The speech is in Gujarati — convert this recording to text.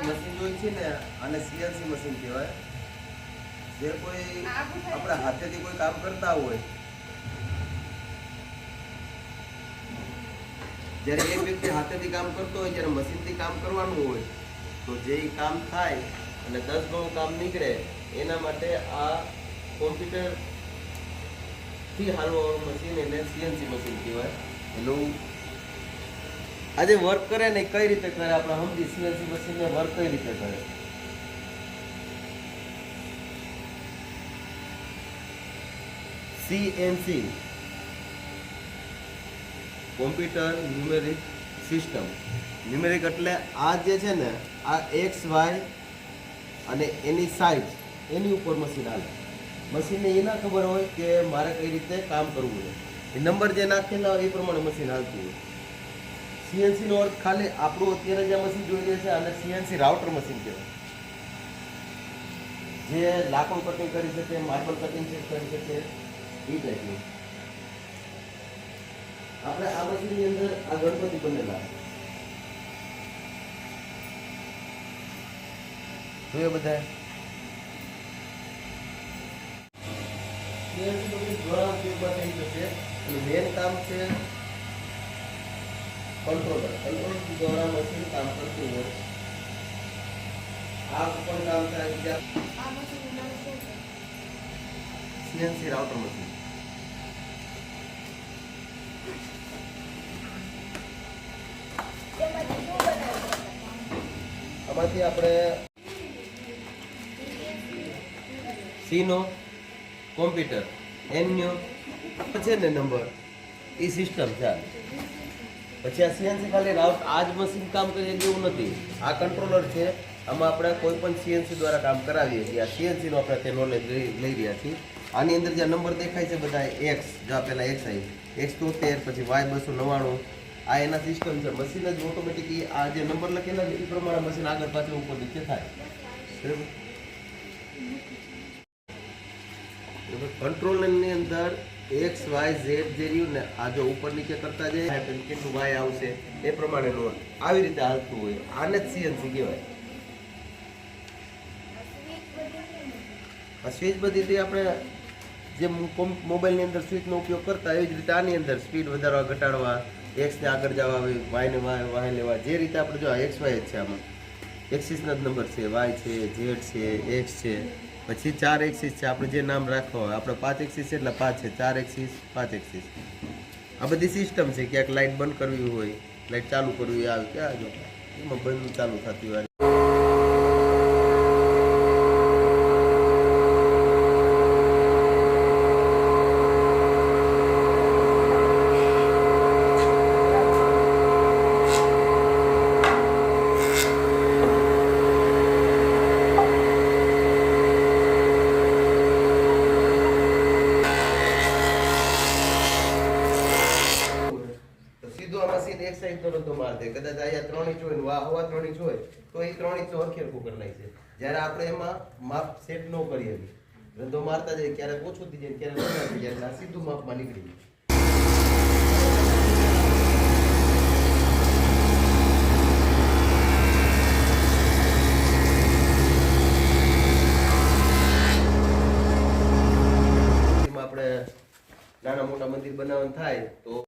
મશીન જોઈ છે ને આને સીએનસી મશીન કહેવાય. જે કોઈ આપણે હાથેથી કોઈ કામ કરતા હોય, જ્યારે એક વ્યક્તિ હાથેથી કામ કરતો હોય ત્યારે મશીનથી કામ કરવાનું હોય તો જે કામ થાય અને 10 ગણું કામ નીકળે એના માટે આ કોમ્પ્યુટરથી હાલવાનું મશીન એને સીએનસી મશીન કહેવાય. એનું આજે વર્ક કરે ને કઈ રીતે કરે આપણે સમજી. સીએનસી મશીનને વર્ક કઈ રીતે કરે. CNC computer numeric system. Numeric એટલે આ જે છે ને આ એક્સ વાય અને એની સાઇઝ એની ઉપર મશીન હાલે. મશીનને એ ના ખબર હોય કે મારે કઈ રીતે કામ કરવું છે. એ નંબર જે નાખેલા હોય એ પ્રમાણે મશીન હાલતું હોય. સીએનસી નો અર્થ ખાલી આપણું અત્યારે જે મશીન જોઈ રહ્યા છે આને સીએનસી રાઉટર મશીન કહેવાય. જે લાકડું કટિંગ કરી શકે, માર્બલ કટિંગ કરી શકે એ ટાઈપનું. આપણે આ મશીનની અંદર આ ગણપતિ બનેલા જોયું બધા. ઘણા ઉપયોગમાં થઈ જશે. મેન કામ છે કંટ્રોલર. કંટ્રોલર દ્વારા મશીન કામ કરતું હોય. આ પણ કામ થાય બીજા સીએનસી રાઉટર મશીન. આમાંથી આપણે સી નો કોમ્પ્યુટર, એન નો છે ને નંબર એ સિસ્ટમ છે. પછી આ સીએનસી ખાલી રાઉટ આ જ મશીન કામ કરે એવું નથી. આ કંટ્રોલર છે. આમાં આપણે કોઈ પણ સીએનસી દ્વારા કામ કરાવીએ છીએ. આ સીએનસી નો આપણે તે નોલેજ લઈ રહ્યા છીએ. આની અંદર જે નંબર દેખાય છે બધા એક્સ, જો પેલા એક્સ આવી X73, પછી Y299, આ એના સિસ્ટમ છે. મશીન જ ઓટોમેટિકલી આ જે નંબર લખેલા છે એ પ્રમાણે મશીન આગળ પાછળ ઉપર નીચે થાય. બરાબર. કંટ્રોલરની અંદર એક્સ વાય ઝેડ જે રહ્યું ને આ જો ઉપર નીચે કરતા જાય કેટલું વાય આવશે એ પ્રમાણે લોડ આવી રીતે હાલતું હોય. આને જ સીએનસી કહેવાય. આ સ્વિચ બધી આપણે જે મોબાઈલની અંદર સ્વિચનો ઉપયોગ કરતા એવી જ રીતે આની અંદર સ્પીડ વધારવા ઘટાડવા, એક્સને આગળ જવા, વાયને વાય લેવા, જે રીતે આપણે જો એક્સ વાય જ છે. આમાં એક્સિસના જ નંબર છે. વાય છે, ઝેડ છે, એક્સ છે, પછી 4 એક્સિસ છે. આપણે જે નામ રાખવા હોય આપણે 5 એક્સિસ છે એટલે 5 છે. 4 એક્સિસ 5 એક્સિસ. આ બધી સિસ્ટમ છે. ક્યાંક લાઇટ બંધ કરવી હોય, લાઇટ ચાલુ કરવી આવે ક્યાં જો એમાં બંધ ચાલુ થતી હોય. એક સાઈડ તો રંધો માર દે. કદાચ અહીંયા 3 ઇંચ હોય ને હવા 3 ઇંચ હોય તો એ 3 ઇંચ હરખેરખું કરી નાખે છે. જ્યારે આપણે એમાં માપ સેટ ન કરીએ, રંધો મારતા જાય ક્યારેક ઓછું થઈ જાય, ક્યારેક વધારે થઈ જાય, એટલે આ સીધું માપમાં નીકળી જાય. આપણે નાના મોટા મંદિર બનાવવાનું થાય તો